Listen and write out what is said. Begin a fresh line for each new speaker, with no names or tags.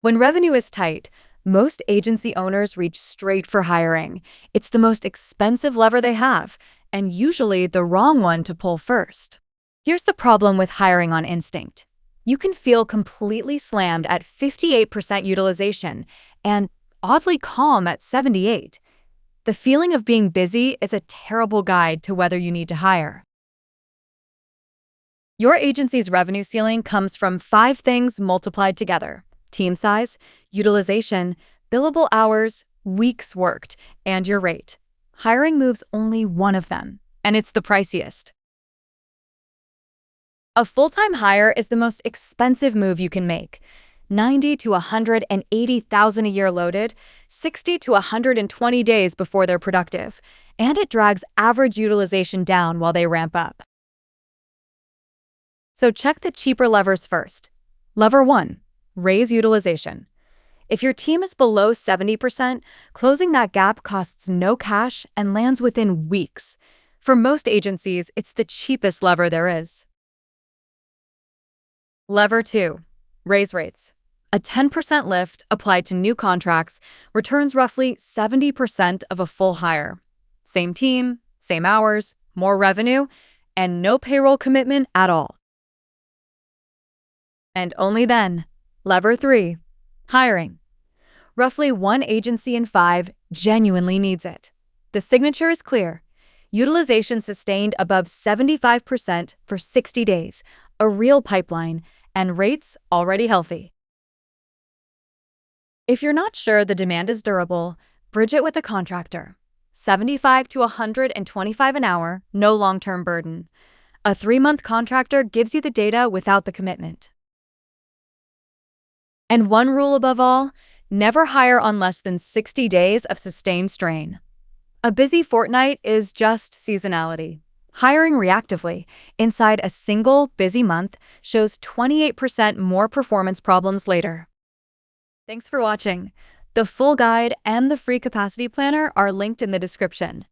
When revenue is tight, most agency owners reach straight for hiring. It's the most expensive lever they have, and usually the wrong one to pull first. Here's the problem with hiring on instinct. You can feel completely slammed at 58% utilization and oddly calm at 78. The feeling of being busy is a terrible guide to whether you need to hire. Your agency's revenue ceiling comes from 5 things multiplied together: team size, utilization, billable hours, weeks worked, and your rate. Hiring moves only one of them, and it's the priciest. A full-time hire is the most expensive move you can make. 90 to 180,000 a year loaded, 60 to 120 days before they're productive, and it drags average utilization down while they ramp up. So check the cheaper levers first. Lever 1, raise utilization. If your team is below 70%, closing that gap costs no cash and lands within weeks. For most agencies, it's the cheapest lever there is. Lever 2, raise rates. A 10% lift applied to new contracts returns roughly 70% of a full hire. Same team, same hours, more revenue, and no payroll commitment at all. And only then, lever 3, hiring. Roughly 1 agency in 5 genuinely needs it. The signature is clear. Utilization sustained above 75% for 60 days, a real pipeline, and rates already healthy. If you're not sure the demand is durable, bridge it with a contractor. 75 to 125 an hour, no long-term burden. A 3-month contractor gives you the data without the commitment. And one rule above all, never hire on less than 60 days of sustained strain. A busy fortnight is just seasonality. Hiring reactively inside a single busy month shows 28% more performance problems later. Thanks for watching. The full guide and the free capacity planner are linked in the description.